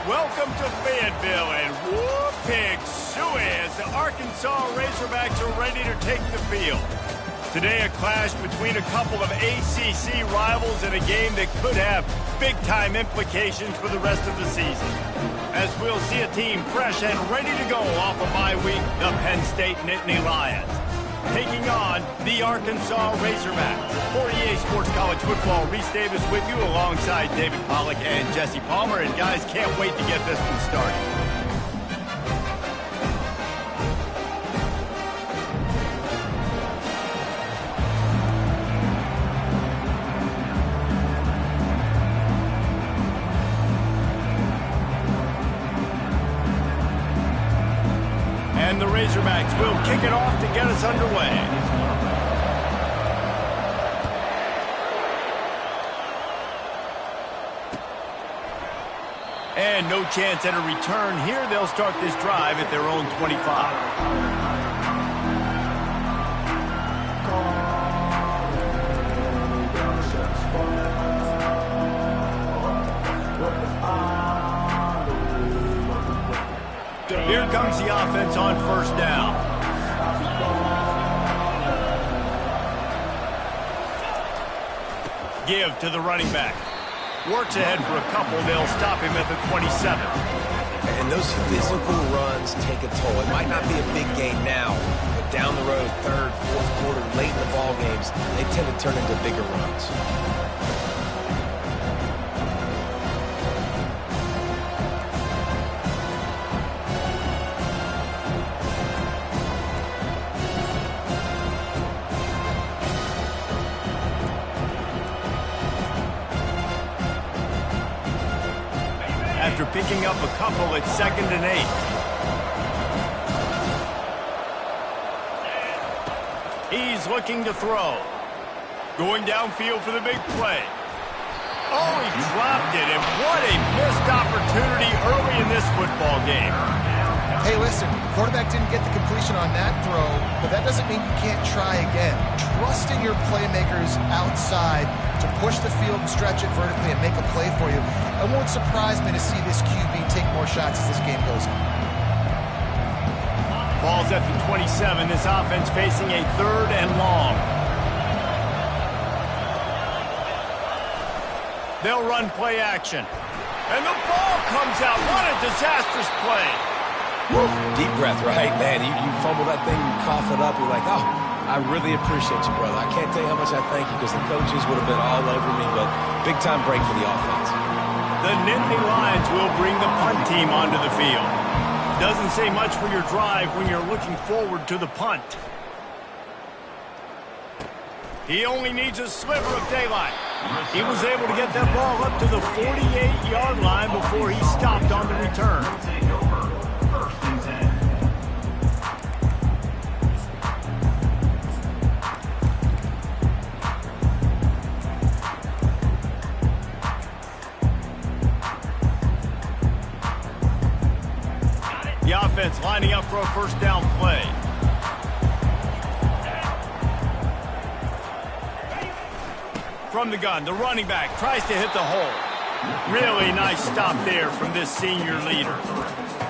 Welcome to Fayetteville, and whoop pig suey as the Arkansas Razorbacks are ready to take the field. Today, a clash between a couple of ACC rivals in a game that could have big-time implications for the rest of the season. As we'll see a team fresh and ready to go off of bye week, the Penn State Nittany Lions, taking on the Arkansas Razorbacks. For EA Sports College Football, Reese Davis with you alongside David Pollack and Jesse Palmer. And guys, can't wait to get this one started. And the Razorbacks will kick it off to get us underway. And no chance at a return here. They'll start this drive at their own 25. Here comes the offense on first down. Give to the running back. Works ahead for a couple. They'll stop him at the 27. And those physical runs take a toll. It might not be a big gain now, but down the road, third, fourth quarter, late in the ball games, they tend to turn into bigger runs. After picking up a couple, it's 2nd and 8. He's looking to throw. Going downfield for the big play. Oh, he dropped it, and what a missed opportunity early in this football game. Hey, listen, quarterback didn't get the completion on that throw, but that doesn't mean you can't try again. Trust in your playmakers outside to push the field and stretch it vertically and make a play for you. It won't surprise me to see this QB take more shots as this game goes on. Ball's at the 27. This offense facing a 3rd and long. They'll run play action. And the ball comes out. What a disastrous play. Woo. Deep breath, right? Man, you fumble that thing, you cough it up, you're like, oh, I really appreciate you, brother. I can't tell you how much I thank you because the coaches would have been all over me, but big-time break for the offense. The Nittany Lions will bring the punt team onto the field. Doesn't say much for your drive when you're looking forward to the punt. He only needs a sliver of daylight. He was able to get that ball up to the 48-yard line before he stopped on the return. The offense lining up for a first down play. From the gun, the running back tries to hit the hole. Really nice stop there from this senior leader.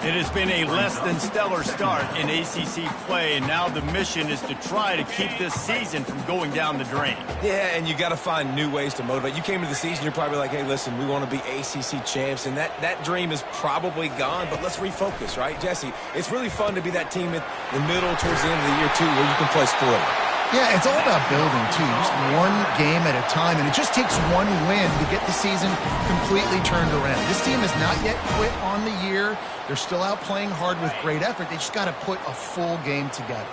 It has been a less than stellar start in ACC play, and now the mission is to try to keep this season from going down the drain. Yeah, and you got to find new ways to motivate. You came into the season, you're probably like, hey, listen, we want to be ACC champs, and that dream is probably gone, but let's refocus, right? Jesse, it's really fun to be that team at the middle towards the end of the year, too, where you can play spoiler. Yeah, it's all about building, too. Just one game at a time, and it just takes one win to get the season completely turned around. This team has not yet quit on the year. They're still out playing hard with great effort. They just got to put a full game together.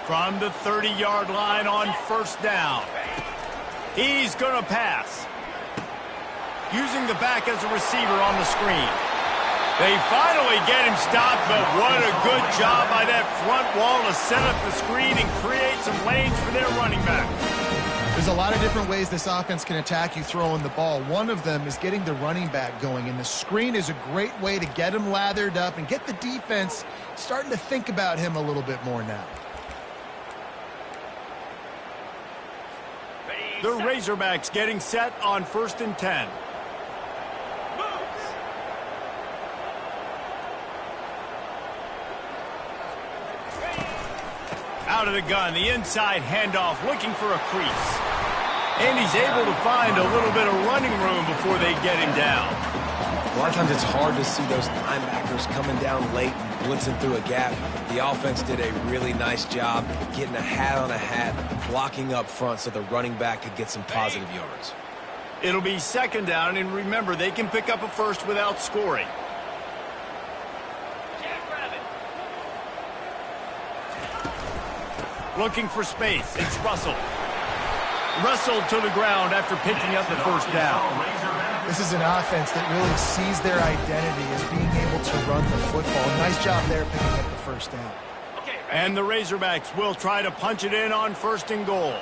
From the 30-yard line on first down. He's going to pass. Using the back as a receiver on the screen. They finally get him stopped, but what a good job by that front wall to set up the screen and create some lanes for their running back. There's a lot of different ways this offense can attack you throwing the ball. One of them is getting the running back going, and the screen is a great way to get him lathered up and get the defense starting to think about him a little bit more now. The Razorbacks getting set on 1st and 10. out of the gun. The inside handoff, looking for a crease. And he's able to find a little bit of running room before they get him down. A lot of times it's hard to see those linebackers coming down late and blitzing through a gap. The offense did a really nice job getting a hat on a hat, blocking up front so the running back could get some positive yards. It'll be second down, and remember, they can pick up a first without scoring. Looking for space. It's Russell. Wrestled to the ground after picking up the first down. This is an offense that really sees their identity as being able to run the football. Nice job there picking up the first down. And the Razorbacks will try to punch it in on 1st and goal.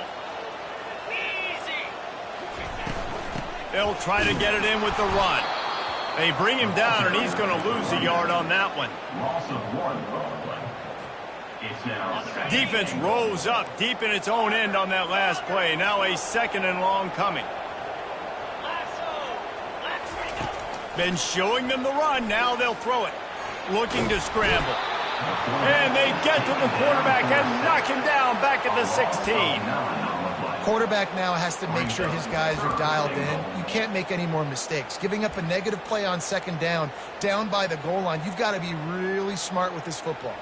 They'll try to get it in with the run. They bring him down, and he's going to lose a yard on that one. Defense rose up deep in its own end on that last play. Now a 2nd and long coming. Been showing them the run. Now they'll throw it. Looking to scramble. And they get to the quarterback and knock him down back at the 16. Quarterback now has to make sure his guys are dialed in. You can't make any more mistakes. Giving up a negative play on 2nd down by the goal line, you've got to be really smart with this football.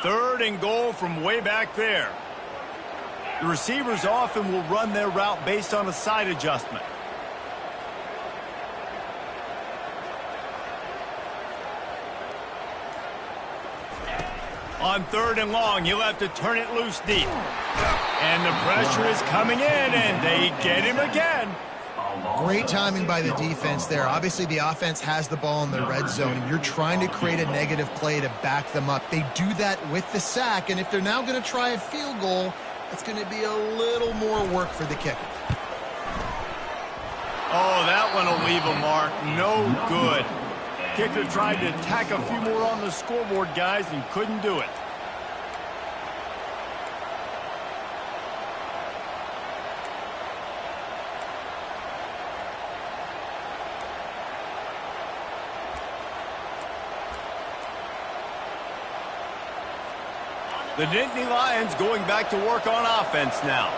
Third and goal from way back there. The receivers often will run their route based on a side adjustment. On 3rd and long, you'll have to turn it loose deep. And the pressure is coming in, and they get him again. Great timing by the defense there. Obviously, the offense has the ball in the red zone, and you're trying to create a negative play to back them up. They do that with the sack, and if they're now going to try a field goal, it's going to be a little more work for the kicker. Oh, that one will leave a mark. No good. Kicker tried to tack a few more on the scoreboard, guys, and couldn't do it. The Nittany Lions going back to work on offense now.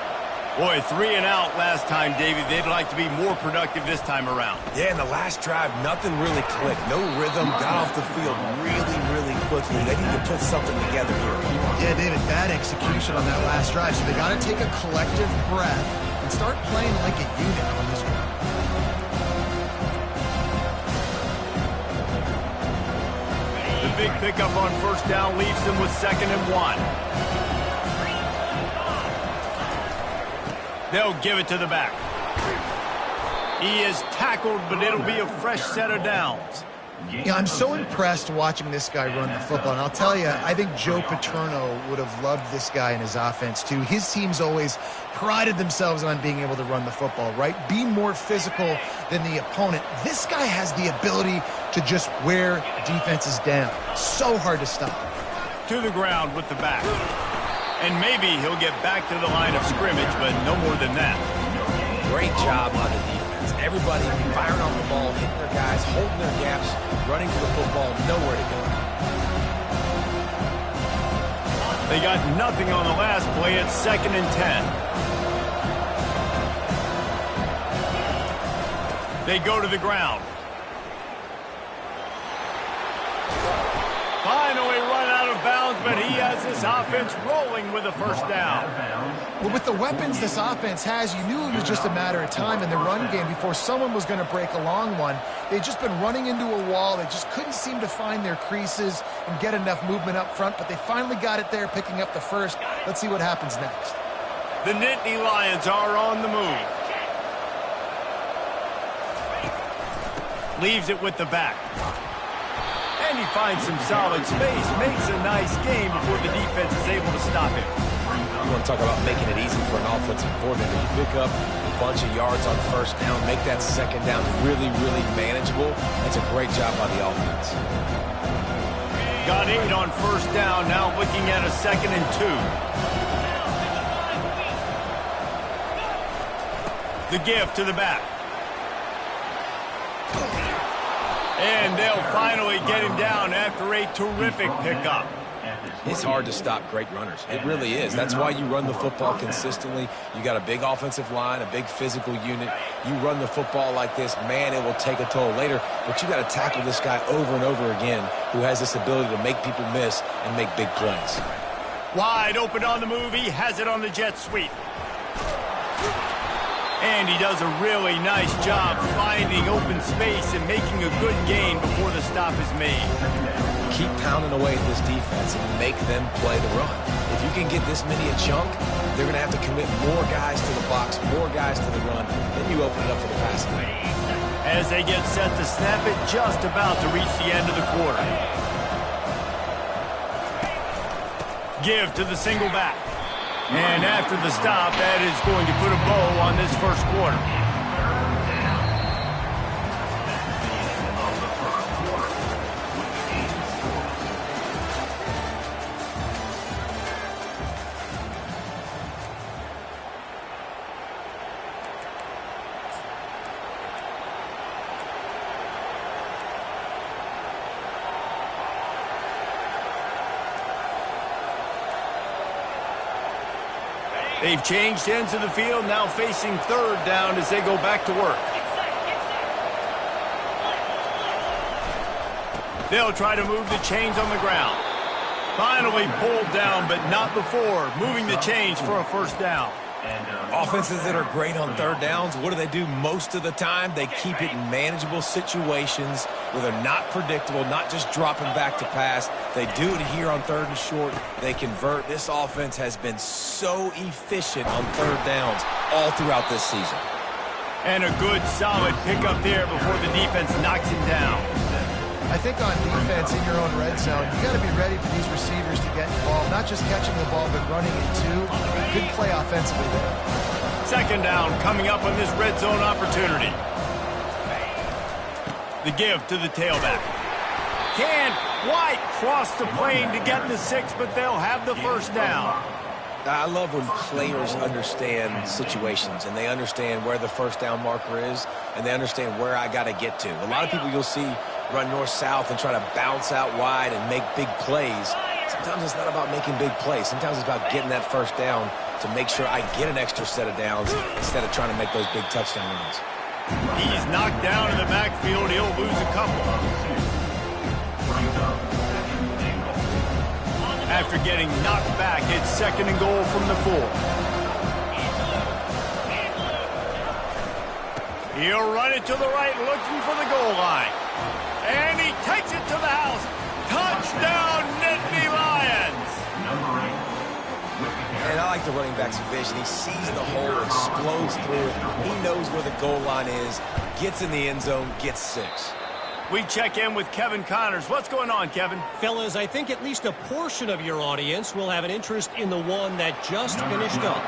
Boy, 3 and out last time, Davey. They'd like to be more productive this time around. Yeah, in the last drive, nothing really clicked. No rhythm, got off the field really quickly. They need to put something together here. Yeah, David, bad execution on that last drive. So they got to take a collective breath and start playing like a unit on this one. The big pickup on 1st down leaves them with 2nd and 1. They'll give it to the back. He is tackled, but it'll be a fresh set of downs. Yeah, I'm so impressed watching this guy run the football. And I'll tell you, I think Joe Paterno would have loved this guy in his offense, too. His teams always prided themselves on being able to run the football, right? Be more physical than the opponent. This guy has the ability to just wear defenses down. So hard to stop. To the ground with the back. And maybe he'll get back to the line of scrimmage, but no more than that. Great job on the defense. Everybody firing off the ball, hitting their guys, holding their gaps, running to the football, nowhere to go. They got nothing on the last play. It's 2nd and 10. They go to the ground. Finally run out of bounds, but he has this offense rolling with a 1st down. Well, with the weapons this offense has, you knew it was just a matter of time in the run game before someone was going to break a long one. They'd just been running into a wall. They just couldn't seem to find their creases and get enough movement up front, but they finally got it there, picking up the first. Let's see what happens next. The Nittany Lions are on the move. Leaves it with the back. And he finds some solid space, makes a nice game before the defense is able to stop him. You want to talk about making it easy for an offensive coordinator. You pick up a bunch of yards on 1st down, make that 2nd down really manageable. That's a great job by the offense. Got 8 on 1st down, now looking at a 2nd and 2. The give to the back. And they'll finally get him down after a terrific pickup. It's hard to stop great runners. It really is. That's why you run the football consistently. You got a big offensive line, a big physical unit. You run the football like this, man, it will take a toll later. But you got to tackle this guy over and over again who has this ability to make people miss and make big plays. Wide open on the move. He has it on the jet sweep. And he does a really nice job finding open space and making a good gain before the stop is made. Keep pounding away at this defense and make them play the run. If you can get this many a chunk, they're going to have to commit more guys to the box, more guys to the run. Then you open it up for the passing game. As they get set to snap it, just about to reach the end of the quarter. Give to the single back. And after the stop, that is going to put a bow on this first quarter. They've changed ends of the field, now facing third down as they go back to work. They'll try to move the chains on the ground. Finally pulled down, but not before moving the chains for a first down. Offenses that are great on third downs, what do? Most of the time, they keep it in manageable situations where they're not predictable, not just dropping back to pass. They do it here on third and short. They convert. This offense has been so efficient on third downs all throughout this season. And a good, solid pickup there before the defense knocks him down. I think on defense in your own red zone, you got to be ready for these receivers to get involved, not just catching the ball, but running it too. Good play offensively there. Second down coming up on this red zone opportunity. The give to the tailback. Can't quite cross the plane to get the 6, but they'll have the first down. I love when players understand situations and they understand where the first down marker is and they understand where I got to get to. A lot of people you'll see run north-south and try to bounce out wide and make big plays. Sometimes it's not about making big plays. Sometimes it's about getting that first down to make sure I get an extra set of downs instead of trying to make those big touchdown runs. He's knocked down in the backfield. He'll lose a couple. After getting knocked back, it's second and goal from the 4. He'll run it to the right, looking for the goal line. And he takes it to the house. Touchdown, Nittany Lions! And I like the running back's vision. He sees the hole, explodes through it. He knows where the goal line is, gets in the end zone, gets 6. We check in with Kevin Connors. What's going on, Kevin? Fellas, I think at least a portion of your audience will have an interest in the one that just finished up.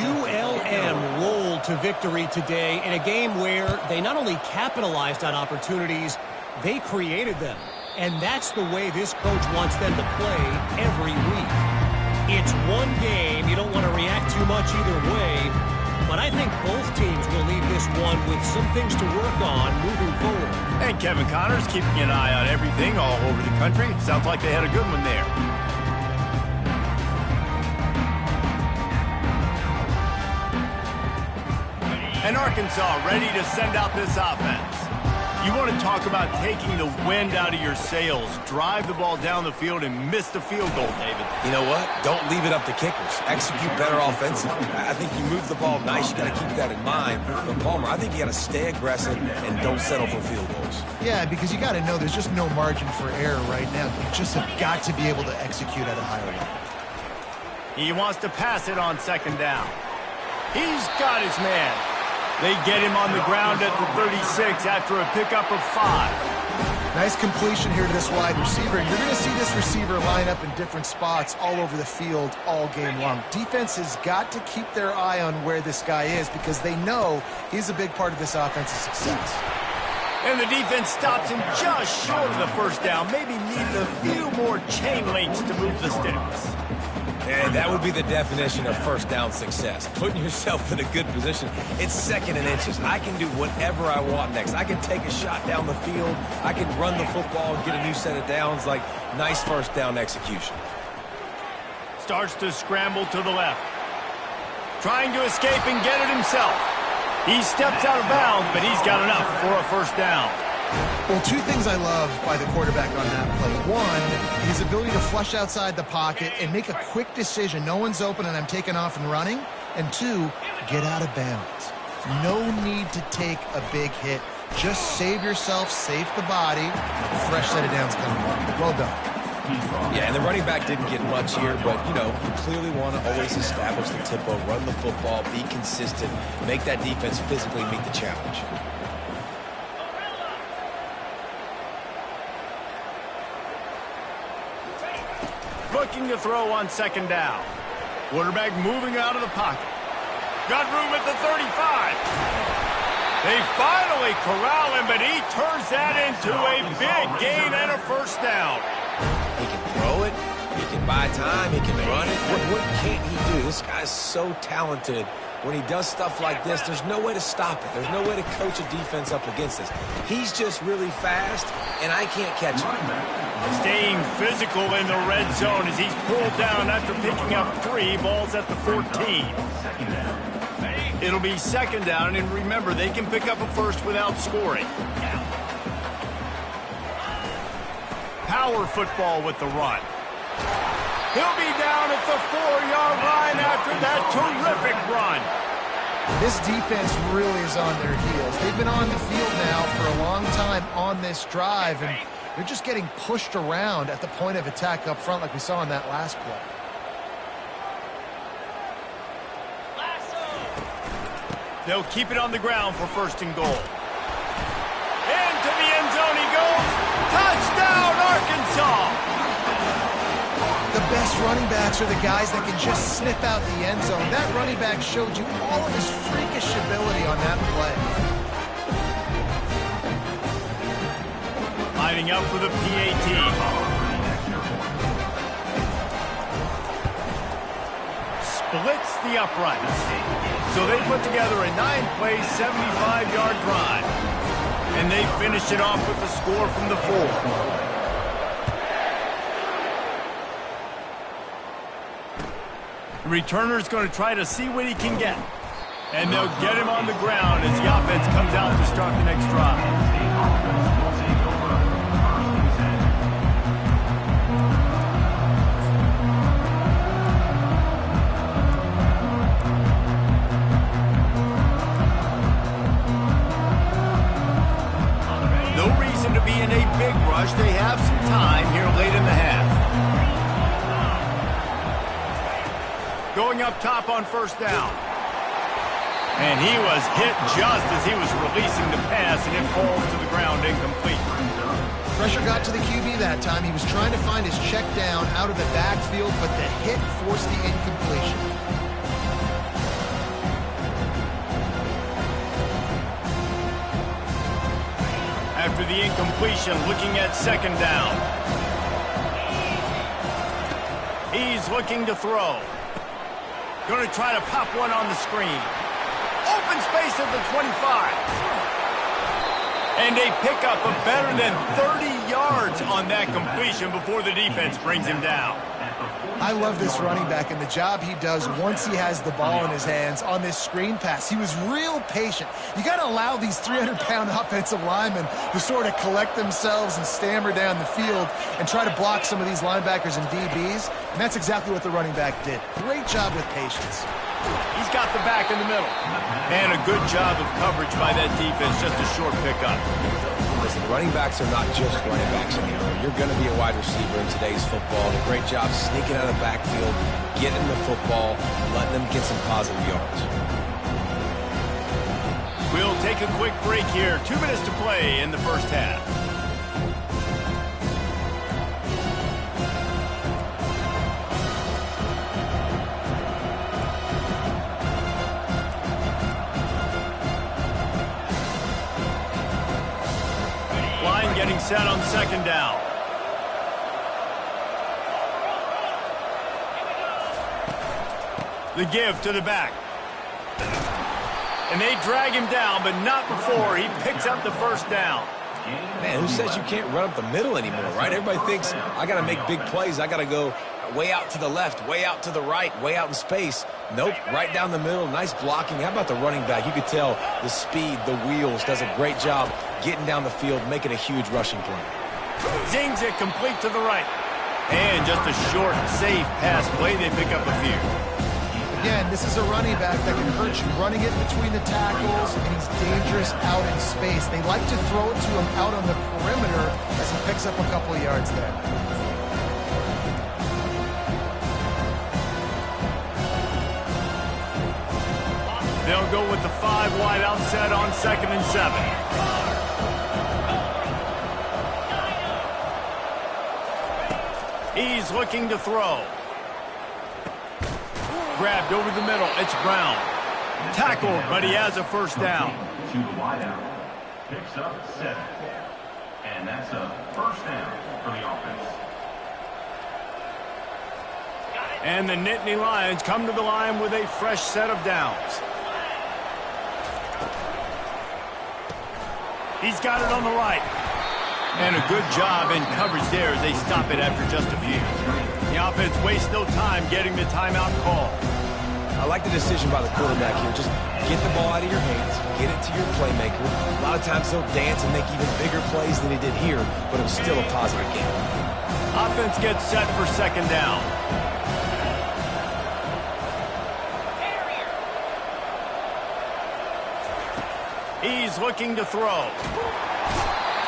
ULM rolled to victory today in a game where they not only capitalized on opportunities, they created them. And that's the way this coach wants them to play every week. It's one game. You don't want to react too much either way. But I think both teams will leave this one with some things to work on moving forward. And Kevin Connors keeping an eye on everything all over the country. Sounds like they had a good one there. And Arkansas ready to send out this offense. You want to talk about taking the wind out of your sails. Drive the ball down the field and miss the field goal, David. You know what? Don't leave it up to kickers. Execute better offensively. I think you move the ball nice. You got to keep that in mind. But Palmer, I think you got to stay aggressive and don't settle for field goals. Yeah, because you got to know there's just no margin for error right now. You just have got to be able to execute at a higher level. He wants to pass it on second down. He's got his man. They get him on the ground at the 36 after a pickup of 5. Nice completion here to this wide receiver. And you're going to see this receiver line up in different spots all over the field all game long. Defense has got to keep their eye on where this guy is because they know he's a big part of this offense's success. And the defense stops him just short of the first down. Maybe needed a few more chain links to move the sticks. And that would be the definition of first down success. Putting yourself in a good position. It's second and inches. I can do whatever I want next. I can take a shot down the field. I can run the football and get a new set of downs. Like, nice first down execution. Starts to scramble to the left. Trying to escape and get it himself. He steps out of bounds, but he's got enough for a first down. Well, two things I love by the quarterback on that play. One, his ability to flush outside the pocket and make a quick decision. No one's open and I'm taking off and running. And two, get out of bounds. No need to take a big hit. Just save yourself, save the body. Fresh set of downs coming up. Well done. Yeah, and the running back didn't get much here, but, you know, you clearly want to always establish the tempo, run the football, be consistent, make that defense physically meet the challenge. Looking to throw on second down. Quarterback moving out of the pocket. Got room at the 35. They finally corral him, but he turns that into a big gain and a first down. He can throw it, he can buy time, he can run it. What can't he do? This guy's so talented. When he does stuff like this, there's no way to stop it. There's no way to coach a defense up against this. He's just really fast, and I can't catch him. Staying physical in the red zone as he's pulled down after picking up 3 balls at the 14. It'll be second down, and remember, they can pick up a first without scoring. Power football with the run. He'll be down at the 4-yard line after that terrific run. This defense really is on their heels. They've been on the field now for a long time on this drive, and they're just getting pushed around at the point of attack up front like we saw in that last play. They'll keep it on the ground for first and goal. Into the end zone he goes. Touchdown, Arkansas! The best running backs are the guys that can just snip out the end zone. That running back showed you all of his freakish ability on that play. Lining up for the PAT. Splits the uprights. So they put together a 9-play, 75-yard drive. And they finish it off with the score from the 4. The returner's going to try to see what he can get. And they'll get him on the ground as the offense comes out to start the next drive. No reason to be in a big rush. They have some time here late in the half. Going up top on first down. And he was hit just as he was releasing the pass, and it falls to the ground incomplete. Pressure got to the QB that time. He was trying to find his check down out of the backfield, but the hit forced the incompletion. After the incompletion, looking at second down. He's looking to throw. Going to try to pop one on the screen. Open space at the 25. And a pickup of better than 30 yards on that completion before the defense brings him down. I love this running back and the job he does once he has the ball in his hands on this screen pass. He was real patient. You got to allow these 300-pound offensive linemen to sort of collect themselves and stammer down the field and try to block some of these linebackers and DBs, and that's exactly what the running back did. Great job with patience. He's got the back in the middle. And a good job of coverage by that defense, just a short pickup. Listen, running backs are not just running backs anymore. You're going to be a wide receiver in today's football. And a great job sneaking out of the backfield, getting the football, letting them get some positive yards. We'll take a quick break here. 2 minutes to play in the first half. Getting set on second down. The give to the back. And they drag him down, but not before he picks up the first down. Man, who says you can't run up the middle anymore, right? Everybody thinks I got to make big plays. I got to go way out to the left, way out to the right, way out in space. Nope, right down the middle. Nice blocking. How about the running back? You could tell the speed, the wheels, does a great job getting down the field, making a huge rushing play. Zings it complete to the right. And just a short, safe pass play. They pick up a few. Again, this is a running back that can hurt you running it between the tackles, and he's dangerous out in space. They like to throw it to him out on the perimeter as he picks up a couple of yards there. They'll go with the 5 wide outset on 2nd and 7. He's looking to throw. Grabbed over the middle. It's Brown. Tackled, but he has a first down. To the wide out. Picks up 7. And that's a first down for the offense. And the Nittany Lions come to the line with a fresh set of downs. He's got it on the right. And a good job in coverage there as they stop it after just a few. The offense wastes no time getting the timeout call. I like the decision by the quarterback here. Just get the ball out of your hands, get it to your playmaker. A lot of times he'll dance and make even bigger plays than he did here, but it was still a positive game. Offense gets set for 2nd down. He's looking to throw.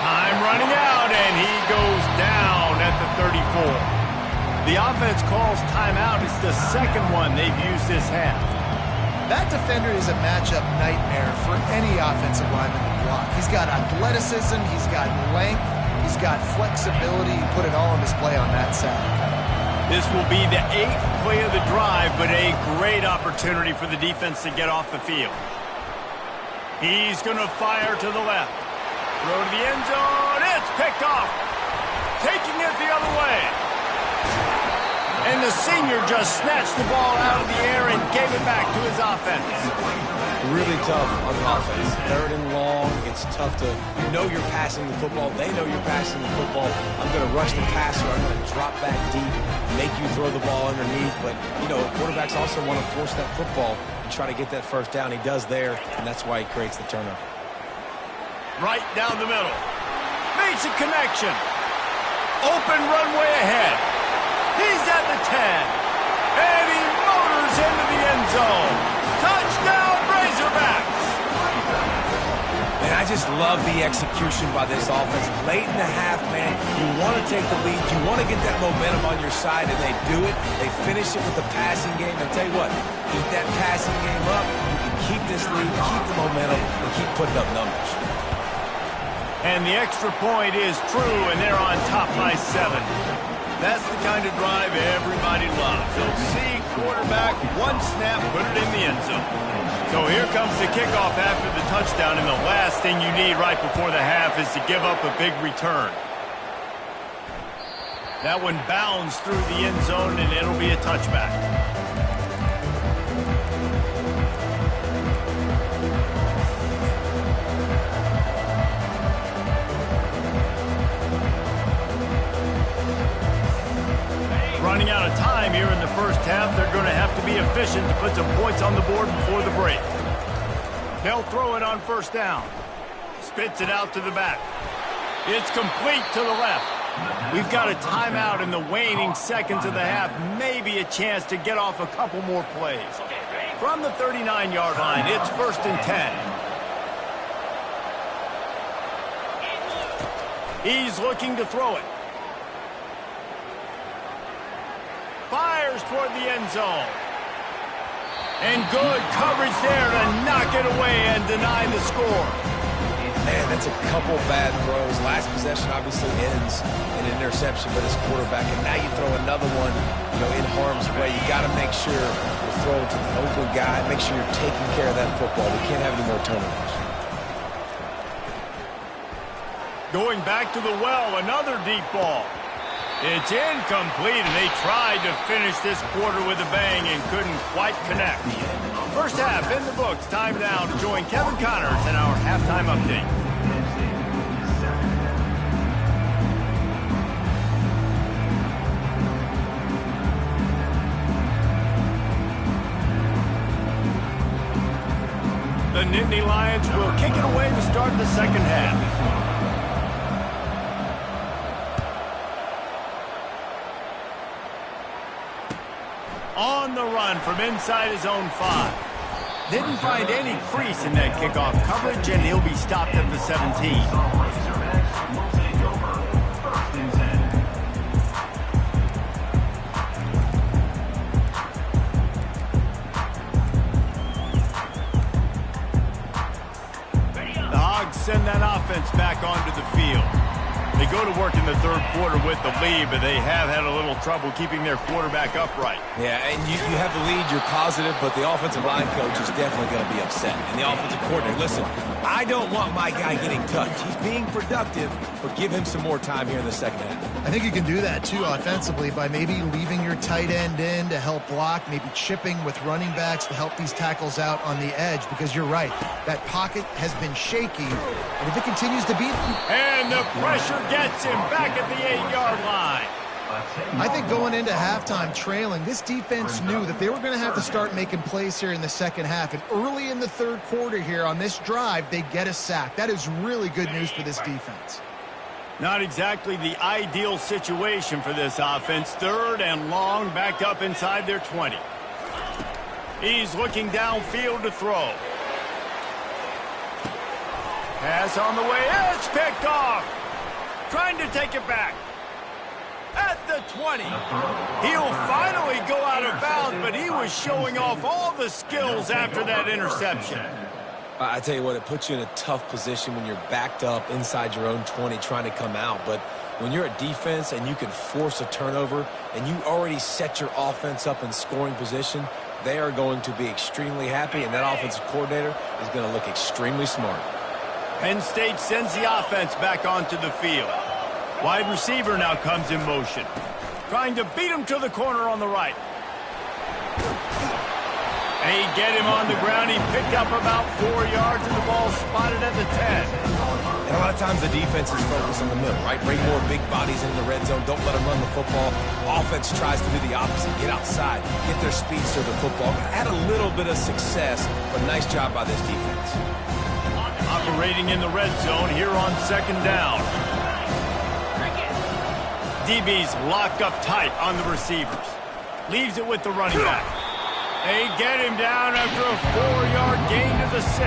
Time running out, and he goes down at the 34. The offense calls timeout. It's the second one they've used this half. That defender is a matchup nightmare for any offensive lineman to block. He's got athleticism, he's got length, he's got flexibility. He put it all on display on that sack. This will be the 8th play of the drive, but a great opportunity for the defense to get off the field. He's going to fire to the left. Throw to the end zone. It's picked off. Taking it the other way. And the senior just snatched the ball out of the air and gave it back to his offense. Really tough on the offense. 3rd and long. It's tough to know you're passing the football. They know you're passing the football. I'm going to rush the passer. I'm going to drop back deep, make you throw the ball underneath. But, you know, quarterbacks also want to force that football and try to get that first down. He does there, and that's why he creates the turnover. Right down the middle. Makes a connection. Open runway ahead. He's at the 10. And he motors into the end zone. Touchdown, Razorbacks. Man, I just love the execution by this offense. Late in the half, man, you want to take the lead. You want to get that momentum on your side, and they do it. They finish it with the passing game. And tell you what, keep that passing game up. You can keep this lead, keep the momentum, and keep putting up numbers. And the extra point is true, and they're on top by 7. That's the kind of drive everybody loves. They'll see quarterback, one snap, put it in the end zone. So here comes the kickoff after the touchdown, and the last thing you need right before the half is to give up a big return. That one bounds through the end zone, and it'll be a touchback. Running out of time here in the first half. They're going to have to be efficient to put some points on the board before the break. They'll throw it on 1st down. Spits it out to the back. It's complete to the left. We've got a timeout in the waning seconds of the half. Maybe a chance to get off a couple more plays. From the 39-yard line, it's 1st and 10. He's looking to throw it. Fires toward the end zone. And good coverage there to knock it away and deny the score. Man, that's a couple bad throws. Last possession obviously ends in an interception by this quarterback, and now you throw another one, you know, in harm's way. You got to make sure you're throwing to the open guy. Make sure you're taking care of that football. We can't have any more turnovers. Going back to the well, another deep ball. It's incomplete, and they tried to finish this quarter with a bang and couldn't quite connect. First half in the books. Time now to join Kevin Connors in our halftime update. The Nittany Lions will kick it away to start the second half. On the run from inside his own 5. Didn't find any crease in that kickoff coverage, and he'll be stopped at the 17. The Hogs send that offense back onto the field. They go to work in the third quarter with the lead, but they have had a little trouble keeping their quarterback upright. Yeah, and you have the lead, you're positive, but the offensive line coach is definitely going to be upset. And the offensive coordinator, listen, I don't want my guy getting touched. He's being productive, but give him some more time here in the second half. I think you can do that, too, offensively, by maybe leaving your tight end in to help block, maybe chipping with running backs to help these tackles out on the edge, because you're right. That pocket has been shaky, and if it continues to beat them... And the pressure gets him back at the 8-yard line. I think going into halftime trailing, this defense knew that they were going to have to start making plays here in the second half. And early in the third quarter here on this drive, they get a sack. That is really good news for this defense. Not exactly the ideal situation for this offense. Third and long, backed up inside their 20. He's looking downfield to throw. Pass on the way. It's picked off. Trying to take it back. At the 20. He'll finally go out of bounds, but he was showing off all the skills after that interception. I tell you what, it puts you in a tough position when you're backed up inside your own 20 trying to come out. But when you're a defense and you can force a turnover and you already set your offense up in scoring position, they are going to be extremely happy, and that offensive coordinator is going to look extremely smart. Penn State sends the offense back onto the field. Wide receiver now comes in motion. Trying to beat him to the corner on the right. They get him on the ground. He picked up about 4 yards, and the ball spotted at the 10. And a lot of times the defense is focused on the middle, right? Bring more big bodies into the red zone. Don't let them run the football. Offense tries to do the opposite. Get outside. Get their speeds to the football. Had a little bit of success, but nice job by this defense. Operating in the red zone here on second down. DB's locked up tight on the receivers. Leaves it with the running back. They get him down after a 4-yard gain to the 6.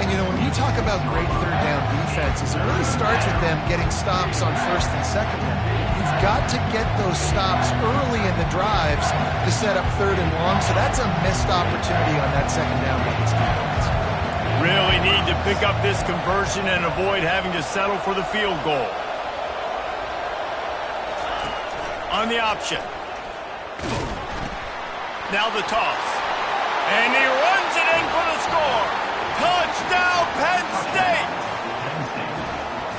And, you know, when you talk about great third down defenses, it really starts with them getting stops on first and second down. You've got to get those stops early in the drives to set up third and long, so that's a missed opportunity on that second down by this defense. Really need to pick up this conversion and avoid having to settle for the field goal. On the option. Now the toss. And he runs it in for the score. Touchdown, Penn State!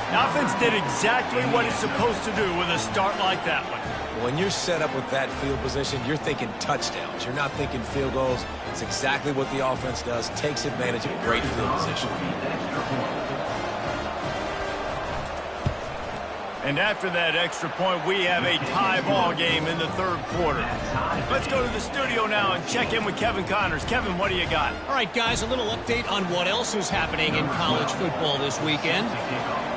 The offense did exactly what it's supposed to do with a start like that one. When you're set up with that field position, you're thinking touchdowns. You're not thinking field goals. It's exactly what the offense does. Takes advantage of a great field position. And after that extra point, we have a tie ball game in the third quarter. Let's go to the studio now and check in with Kevin Connors. Kevin, what do you got? All right, guys, a little update on what else is happening in college football this weekend.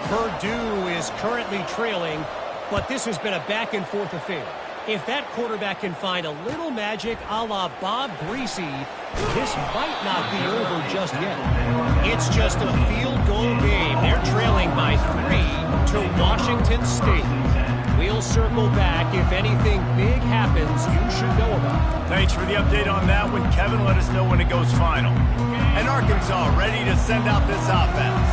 Purdue is currently trailing, but this has been a back-and-forth affair. If that quarterback can find a little magic a la Bob Greasy, this might not be over just yet. It's just a field goal game. They're trailing by 3 to Washington State. We'll circle back. If anything big happens, you should know about it. Thanks for the update on that one, Kevin. Let us know when it goes final. And Arkansas ready to send out this offense.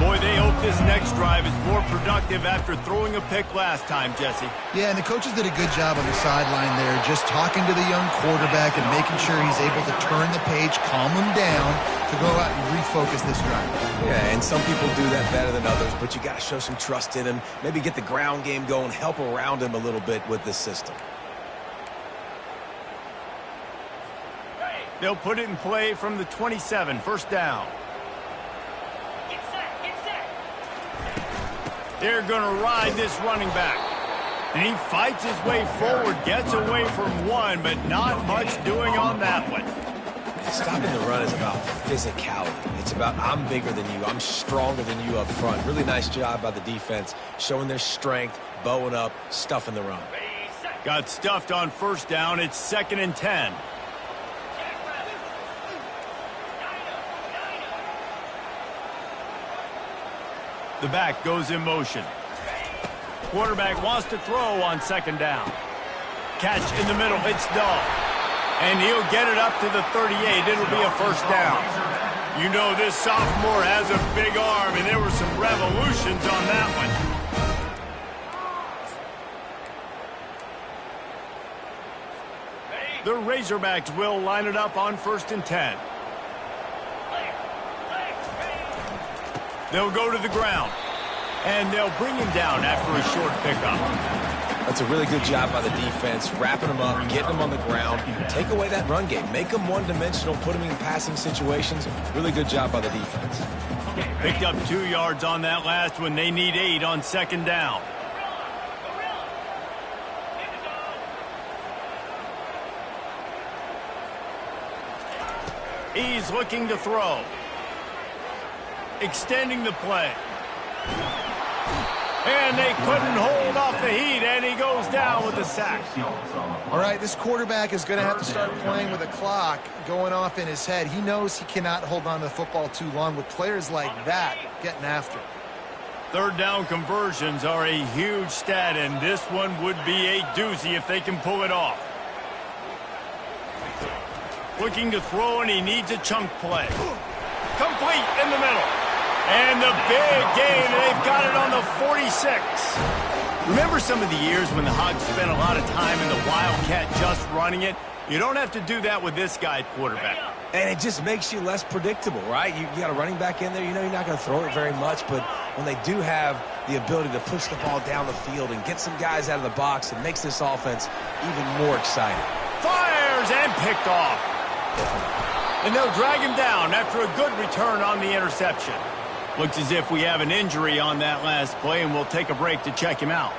Boy, they hope this next drive is more productive after throwing a pick last time, Jesse. Yeah, and the coaches did a good job on the sideline there, just talking to the young quarterback and making sure he's able to turn the page, calm him down, to go out and refocus this drive. Yeah, and some people do that better than others, but you got to show some trust in him, maybe get the ground game going, help around him a little bit with this system. They'll put it in play from the 27, first down. They're going to ride this running back. And he fights his way forward, gets away from one, but not much doing on that one. Stopping the run is about physicality. It's about I'm bigger than you, I'm stronger than you up front. Really nice job by the defense, showing their strength, bowing up, stuffing the run. Got stuffed on first down. It's 2nd and 10. The back goes in motion. Quarterback wants to throw on 2nd down. Catch in the middle. It's Dull. And he'll get it up to the 38. It'll be a first down. You know this sophomore has a big arm, and there were some revolutions on that one. The Razorbacks will line it up on 1st and 10. They'll go to the ground, and they'll bring him down after a short pickup. That's a really good job by the defense, wrapping them up, getting them on the ground, take away that run game, make them one-dimensional, put them in passing situations. Really good job by the defense. Picked up 2 yards on that last one. They need 8 on 2nd down. He's looking to throw. Extending the play. And they couldn't hold off the heat, and he goes down with a sack. All right, this quarterback is going to have to start playing with a clock going off in his head. He knows he cannot hold on to the football too long with players like that getting after. 3rd down conversions are a huge stat, and this one would be a doozy if they can pull it off. Looking to throw, and he needs a chunk play. Complete in the middle. And the big gain, they've got it on the 46. Remember some of the years when the Hogs spent a lot of time in the Wildcat just running it? You don't have to do that with this guy at quarterback. And it just makes you less predictable, right? You got a running back in there, you know you're not going to throw it very much, but when they do have the ability to push the ball down the field and get some guys out of the box, it makes this offense even more exciting. Fires and picked off. And they'll drag him down after a good return on the interception. Looks as if we have an injury on that last play, and we'll take a break to check him out.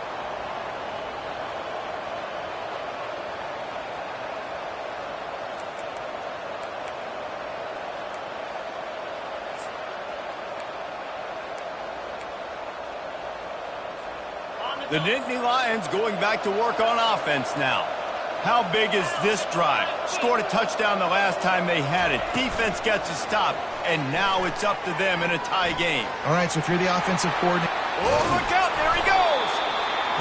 The Nittany Lions going back to work on offense now. How big is this drive? Scored a touchdown the last time they had it. Defense gets a stop, and now it's up to them in a tie game. All right, so if you're the offensive coordinator... Oh, look out, there he goes!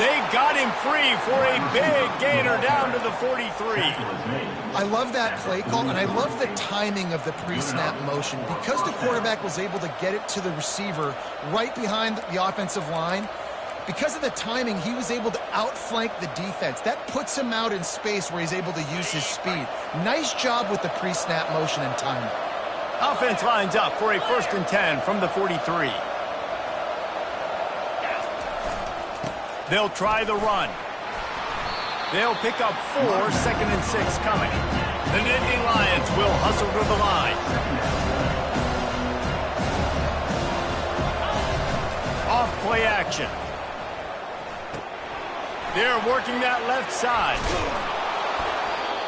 They got him free for a big gainer down to the 43. I love that play call, and I love the timing of the pre-snap motion. Because the quarterback was able to get it to the receiver right behind the offensive line, because of the timing, he was able to outflank the defense. That puts him out in space where he's able to use his speed. Nice job with the pre-snap motion and timing. Offense lines up for a 1st and 10 from the 43. They'll try the run. They'll pick up 4, 2nd and 6 coming. The Nittany Lions will hustle to the line. Off play action. They're working that left side.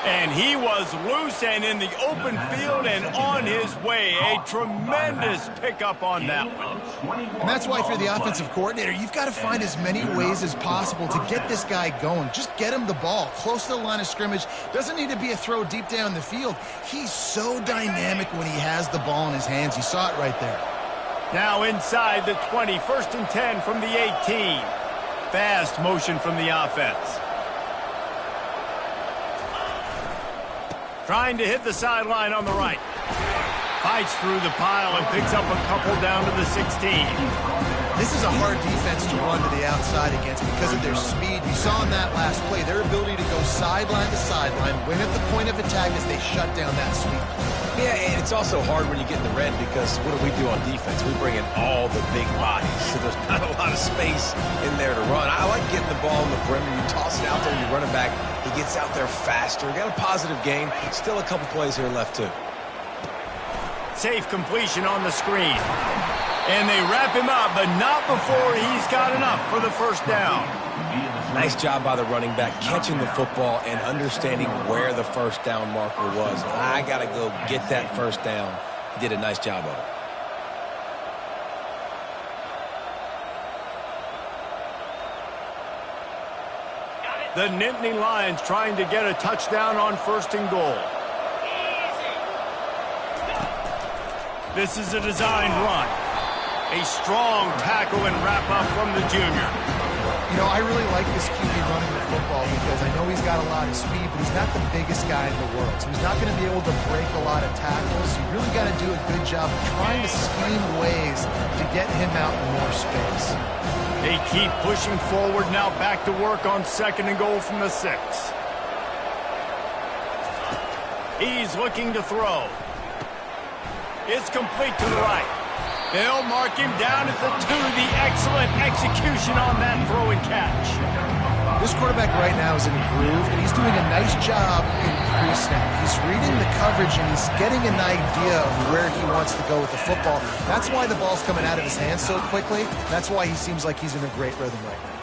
And he was loose and in the open field and on his way. A tremendous pickup on that one. And that's why if you're the offensive coordinator, you've got to find as many ways as possible to get this guy going. Just get him the ball close to the line of scrimmage. Doesn't need to be a throw deep down the field. He's so dynamic when he has the ball in his hands. You saw it right there. Now inside the 20, 1st and 10 from the 18. Fast motion from the offense. Trying to hit the sideline on the right. Fights through the pile and picks up a couple down to the 16. This is a hard defense to run to the outside against because of their speed. You saw in that last play, their ability to go sideline to sideline, win at the point of attack as they shut down that sweep. Yeah, and it's also hard when you get in the red because what do we do on defense? We bring in all the big bodies, so there's not a lot of space in there to run. I like getting the ball in the perimeter. You toss it out there, you run it back. He gets out there faster. Got a positive game. Still a couple plays here left, too. Safe completion on the screen. And they wrap him up, but not before he's got enough for the first down. Nice job by the running back, catching the football and understanding where the first down marker was. I got to go get that first down. He did a nice job of it. The Nittany Lions trying to get a touchdown on 1st and goal. This is a designed run. A strong tackle and wrap-up from the junior. You know, I really like this QB running the football because I know he's got a lot of speed, but he's not the biggest guy in the world. So he's not going to be able to break a lot of tackles. You really got to do a good job of trying to scheme ways to get him out in more space. They keep pushing forward, now back to work on 2nd and goal from the 6. He's looking to throw. It's complete to the right. They'll mark him down at the 2. The excellent execution on that throw and catch. This quarterback right now is in a groove, and he's doing a nice job in pre-snap. He's reading the coverage, and he's getting an idea of where he wants to go with the football. That's why the ball's coming out of his hands so quickly. That's why he seems like he's in a great rhythm right now.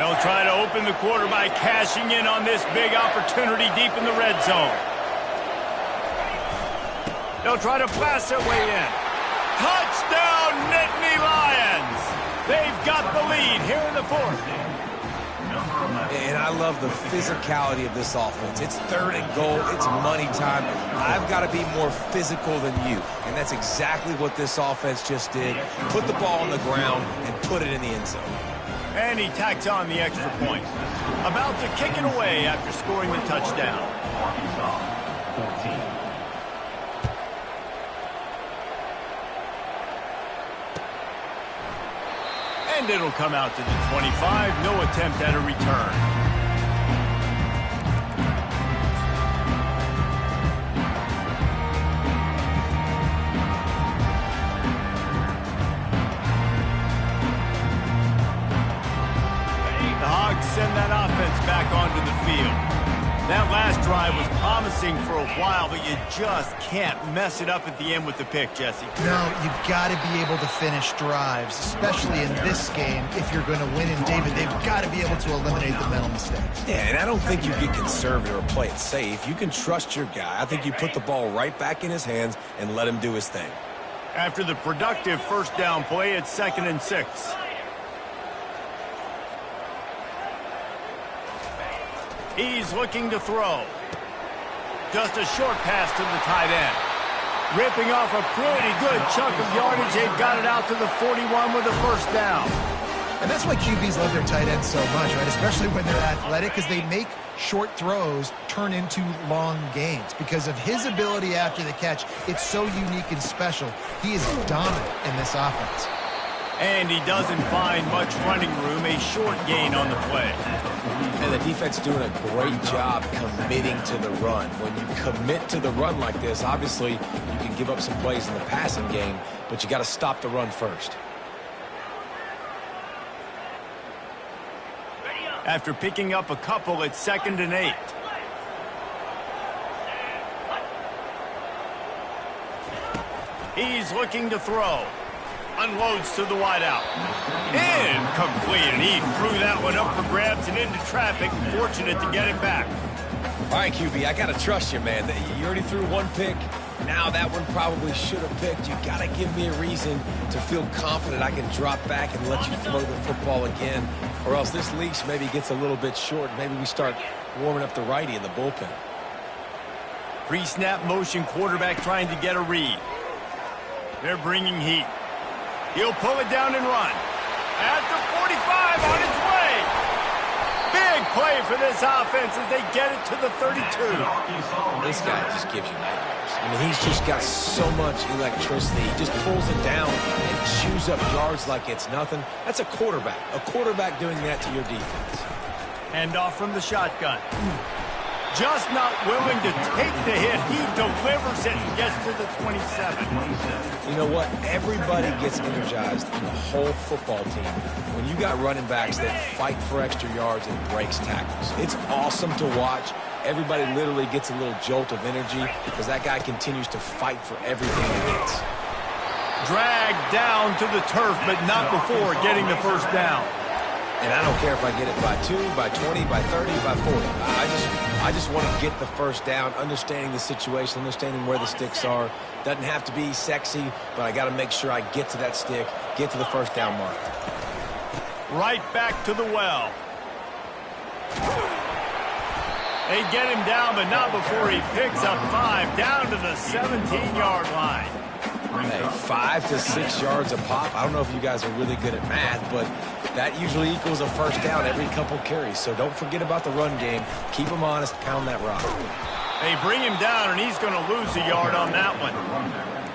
They'll try to open the quarter by cashing in on this big opportunity deep in the red zone. They'll try to blast their way in. Touchdown, Nittany Lions! They've got the lead here in the 4th. And I love the physicality of this offense. It's 3rd and goal. It's money time. I've got to be more physical than you. And that's exactly what this offense just did. Put the ball on the ground and put it in the end zone. And he tacks on the extra point. About to kick it away after scoring the touchdown. Arkansas, 14. And it'll come out to the 25. No attempt at a return. Send that offense back onto the field. That last drive was promising for a while, but you just can't mess it up at the end with the pick, Jesse. No, you've got to be able to finish drives, especially in this game. If you're going to win, and David, they've got to be able to eliminate the mental mistakes. Yeah, and I don't think you get conservative or play it safe. You can trust your guy. I think you put the ball right back in his hands and let him do his thing. After the productive first down play, it's 2nd and 6. He's looking to throw. Just a short pass to the tight end. Ripping off a pretty good chunk of yardage. They've got it out to the 41 with a first down. And that's why QBs love their tight ends so much, right? Especially when they're athletic, because they make short throws turn into long gains. Because of his ability after the catch, it's so unique and special. He is dominant in this offense. And he doesn't find much running room, a short gain on the play. And the defense doing a great job committing to the run. When you commit to the run like this, obviously you can give up some plays in the passing game, but you got to stop the run first. After picking up a couple, it's 2nd and 8. He's looking to throw. Unloads to the wideout. Incomplete, and he threw that one up for grabs and into traffic. Fortunate to get it back. All right, QB, I got to trust you, man. You already threw one pick. Now that one probably should have picked. You got to give me a reason to feel confident I can drop back and let you throw the football again, or else this leash maybe gets a little bit short. Maybe we start warming up the righty in the bullpen. Pre-snap motion, quarterback trying to get a read. They're bringing heat. He'll pull it down and run. At the 45, on its way. Big play for this offense as they get it to the 32. This guy just gives you nightmares. I mean, he's just got so much electricity. He just pulls it down and chews up yards like it's nothing. That's a quarterback. A quarterback doing that to your defense. Hand off from the shotgun. Just not willing to take the hit. He delivers it and gets to the 27. You know what? Everybody gets energized in the whole football team when you got running backs that fight for extra yards and breaks tackles. It's awesome to watch. Everybody literally gets a little jolt of energy because that guy continues to fight for everything he gets. Dragged down to the turf, but not before getting the first down. And I don't care if I get it by 2, by 20, by 30, by 40. I just want to get the first down, understanding the situation, understanding where the sticks are. Doesn't have to be sexy, but I got to make sure I get to that stick, get to the first down mark. Right back to the well. They get him down, but not before he picks up 5 down to the 17-yard line. Hey, 5 to 6 yards a pop. I don't know if you guys are really good at math, but that usually equals a first down every couple carries. So don't forget about the run game. Keep him honest. Pound that rock. They bring him down, and he's going to lose a yard on that one.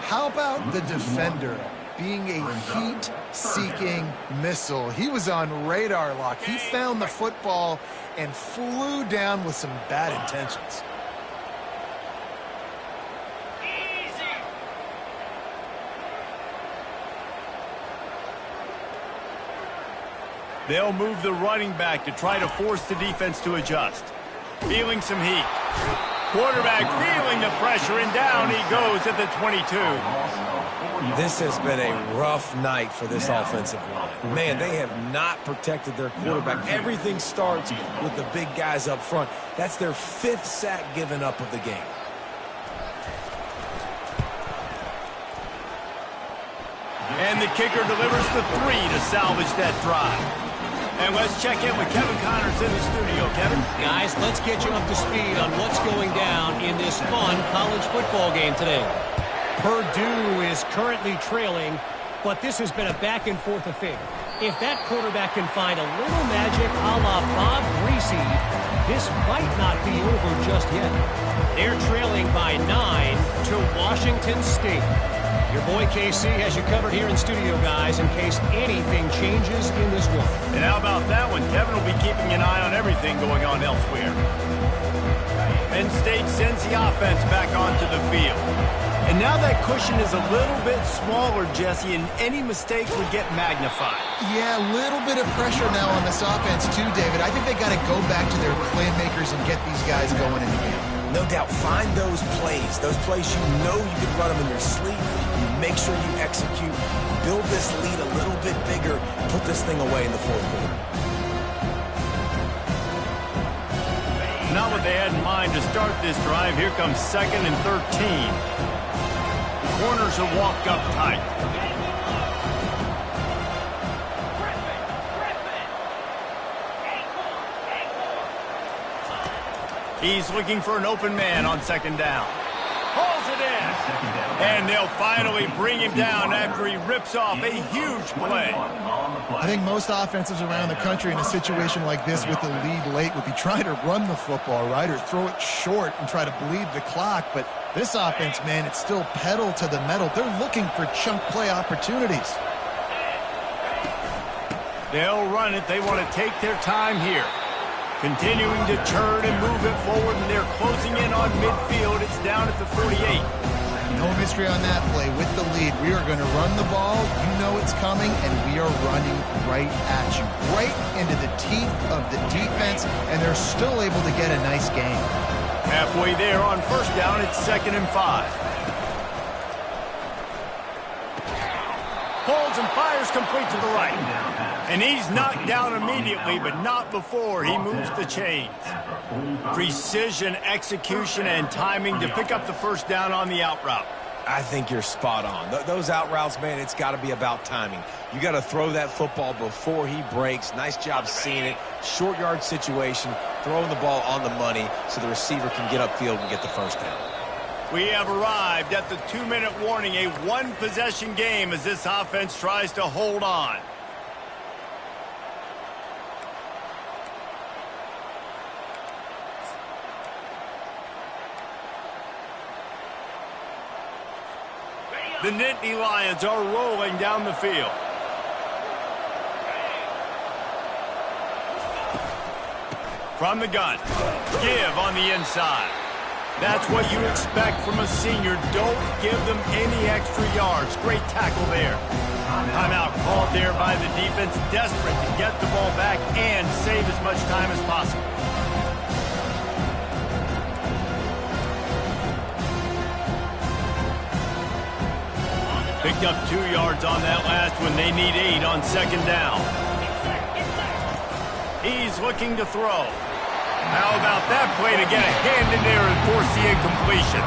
How about the defender being a heat-seeking missile? He was on radar lock. He found the football and flew down with some bad intentions. They'll move the running back to try to force the defense to adjust. Feeling some heat. Quarterback feeling the pressure, and down he goes at the 22. This has been a rough night for this offensive line. Man, they have not protected their quarterback. Everything starts with the big guys up front. That's their 5th sack given up of the game. And the kicker delivers the 3 to salvage that drive. And let's check in with Kevin Connors in the studio. Kevin? Guys, let's get you up to speed on what's going down in this fun college football game today. Purdue is currently trailing, but this has been a back-and-forth affair. If that quarterback can find a little magic a la Bob Greasy, this might not be over just yet. They're trailing by 9 to Washington State. Your boy KC has you covered here in studio, guys, in case anything changes in this one. And how about that one? Kevin will be keeping an eye on everything going on elsewhere. Penn State sends the offense back onto the field. And now that cushion is a little bit smaller, Jesse, and any mistake would get magnified. Yeah, a little bit of pressure now on this offense too, David. I think they got to go back to their playmakers and get these guys going in the game. No doubt, find those plays you know you can run them in your sleep. You make sure you execute, build this lead a little bit bigger, put this thing away in the 4th quarter. Not what they had in mind to start this drive. Here comes 2nd and 13. Corners are walked up tight. He's looking for an open man on 2nd down. Pulls it in. And they'll finally bring him down after he rips off a huge play. I think most offenses around the country in a situation like this with the lead late would be trying to run the football, right, or throw it short and try to bleed the clock. But this offense, man, it's still pedal to the metal. They're looking for chunk play opportunities. They'll run it. They want to take their time here. Continuing to turn and move it forward, and they're closing in on midfield. It's down at the 48. No mystery on that play. With the lead, we are going to run the ball. You know it's coming, and we are running right at you. Right into the teeth of the defense, and they're still able to get a nice gain. Halfway there on 1st down, it's 2nd and 5. Pulls and fires complete to the right. And he's knocked down immediately, but not before he moves the chains. Precision, execution, and timing to pick up the 1st down on the out route. I think you're spot on. Those out routes, man, it's got to be about timing. You got to throw that football before he breaks. Nice job seeing it. Short yard situation, throwing the ball on the money so the receiver can get upfield and get the 1st down. We have arrived at the 2-minute warning, a one-possession game as this offense tries to hold on. The Nittany Lions are rolling down the field. From the gun, give on the inside. That's what you expect from a senior. Don't give them any extra yards. Great tackle there. Timeout called there by the defense, desperate to get the ball back and save as much time as possible. Picked up 2 yards on that last one. They need 8 on second down. He's looking to throw. How about that play to get a hand in there and force the incompletion?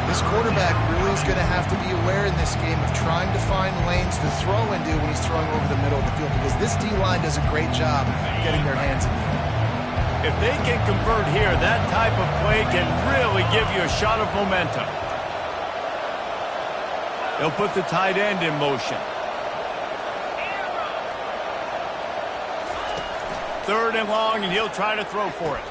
This quarterback really is going to have to be aware in this game of trying to find lanes to throw into when he's throwing over the middle of the field, because this D-line does a great job getting their hands in the air. If they can convert here, that type of play can really give you a shot of momentum. They'll put the tight end in motion. 3rd and long, and he'll try to throw for it.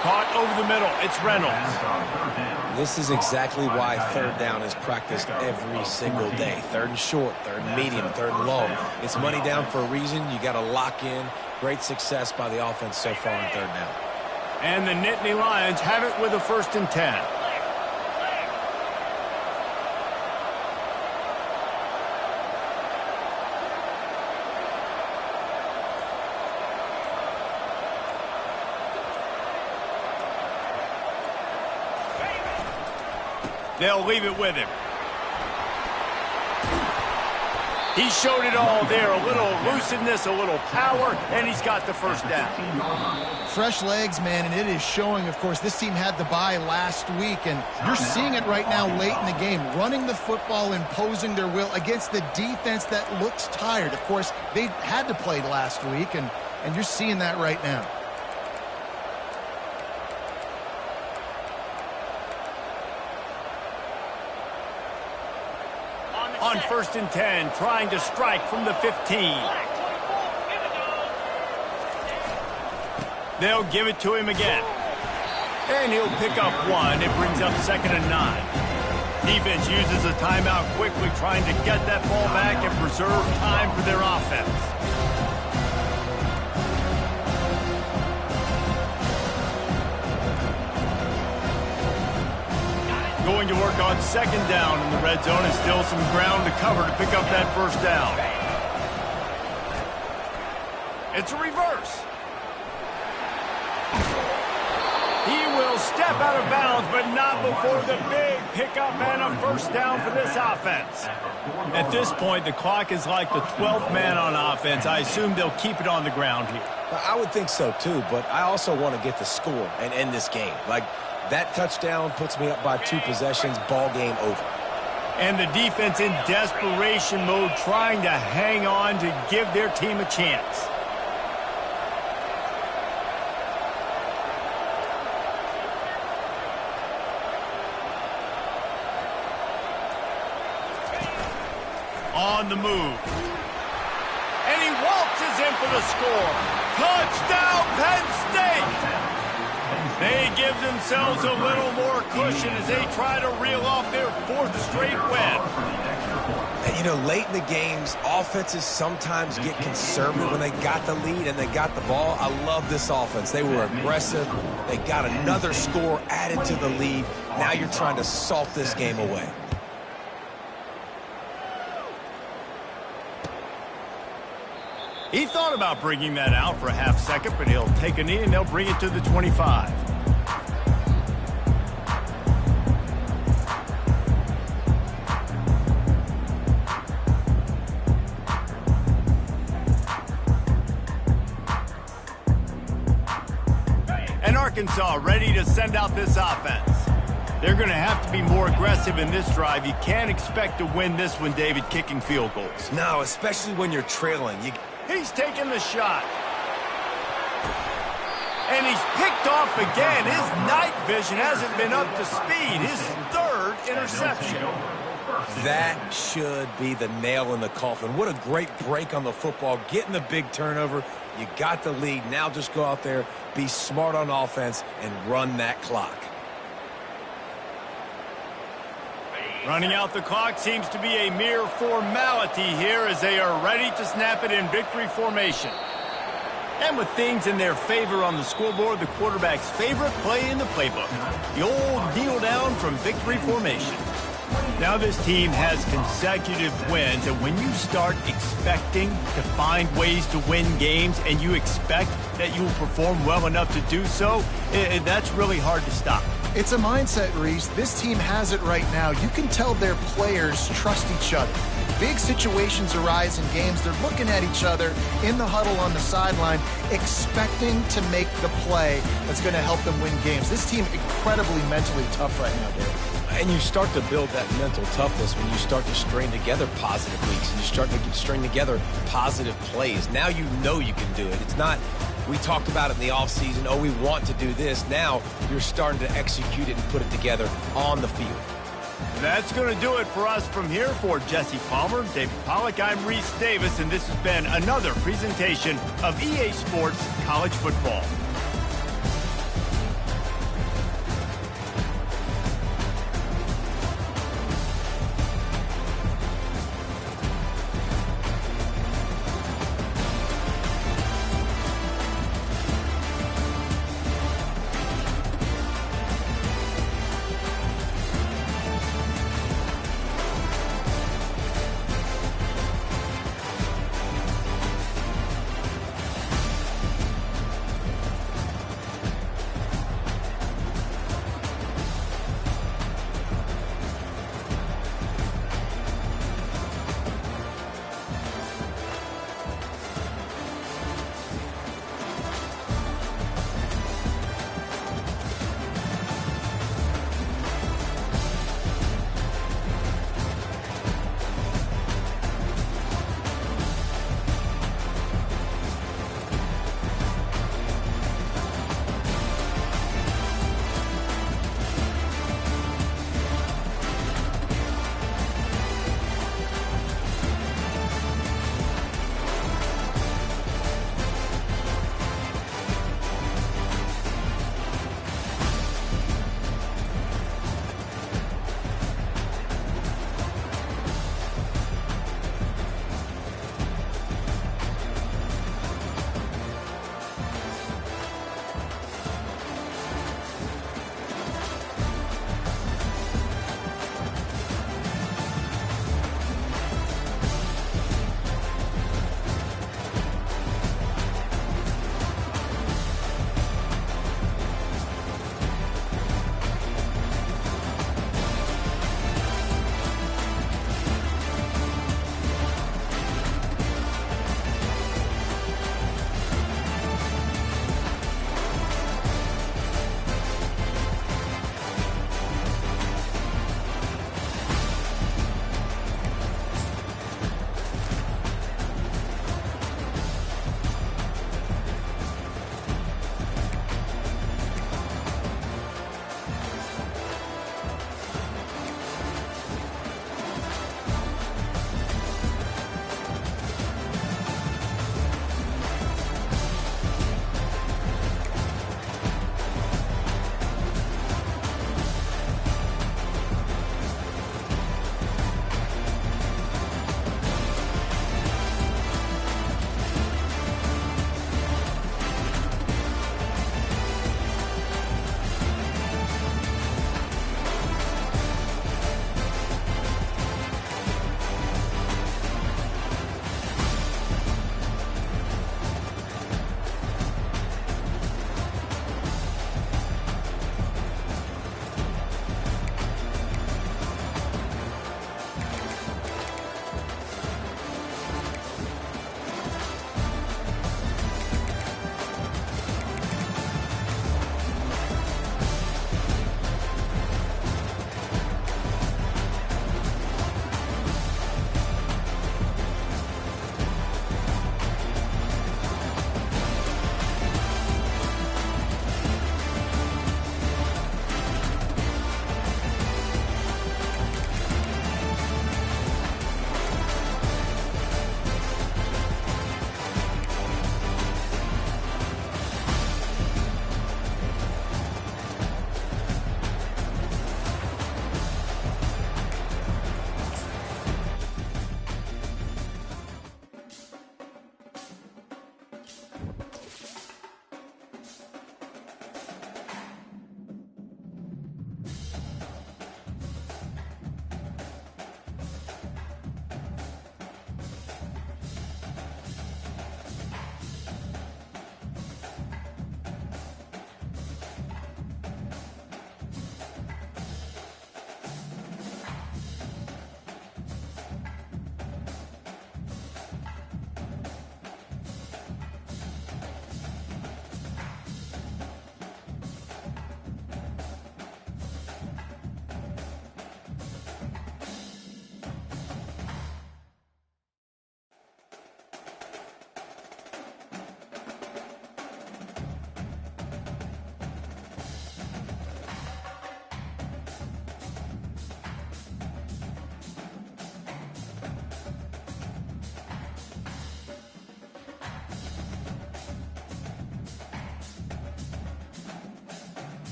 Caught over the middle. It's Reynolds. This is exactly why 3rd down is practiced every single day. 3rd and short, 3rd and medium, 3rd and long. It's money down for a reason. You got to lock in. Great success by the offense so far on 3rd down. And the Nittany Lions have it with a 1st and 10. They'll leave it with him. He showed it all there. A little elusiveness, a little power, and he's got the 1st down. Fresh legs, man, and it is showing. Of course, this team had the bye last week, and you're seeing it right now late in the game. Running the football, imposing their will against the defense that looks tired. Of course, they had to play last week, and you're seeing that right now. On 1st and 10, trying to strike from the 15. They'll give it to him again. And he'll pick up 1. It brings up 2nd and 9. Defense uses a timeout quickly, trying to get that ball back and preserve time for their offense. Going to work on 2nd down in the red zone, and still some ground to cover to pick up that 1st down. It's a reverse. He will step out of bounds, but not before the big pickup and a 1st down for this offense. At this point, the clock is like the 12th man on offense. I assume they'll keep it on the ground here. I would think so, too, but I also want to get the score and end this game. Like, that touchdown puts me up by 2 possessions, ball game over. And the defense in desperation mode, trying to hang on to give their team a chance. On the move. And he waltzes in for the score. Touchdown, Penn State! They give themselves a little more cushion as they try to reel off their 4th straight win. And, you know, late in the games, offenses sometimes get conservative when they got the lead and they got the ball. I love this offense. They were aggressive. They got another score added to the lead. Now you're trying to salt this game away. He thought about bringing that out for a half second, but he'll take a knee and they'll bring it to the 25. And Arkansas ready to send out this offense. They're going to have to be more aggressive in this drive. You can't expect to win this one, David, kicking field goals. No, especially when you're trailing. He's taking the shot. And he's picked off again. His night vision hasn't been up to speed. His third interception. That should be the nail in the coffin. What a great break on the football. Getting the big turnover. You got the lead. Now just go out there, be smart on offense, and run that clock. Running out the clock seems to be a mere formality here as they are ready to snap it in victory formation. And with things in their favor on the scoreboard, the quarterback's favorite play in the playbook, the old kneel down from victory formation. Now this team has consecutive wins, and when you start expecting to find ways to win games and you expect that you will perform well enough to do so, that's really hard to stop. It's a mindset, Reese. This team has it right now. You can tell their players trust each other. Big situations arise in games. They're looking at each other in the huddle on the sideline, expecting to make the play that's going to help them win games. This team incredibly mentally tough right now, Dave. And you start to build that mental toughness when you start to string together positive weeks and you start to string together positive plays. Now you know you can do it. It's not, we talked about it in the offseason, oh, we want to do this. Now you're starting to execute it and put it together on the field. That's going to do it for us from here. For Jesse Palmer, David Pollack, I'm Reese Davis, and this has been another presentation of EA Sports College Football.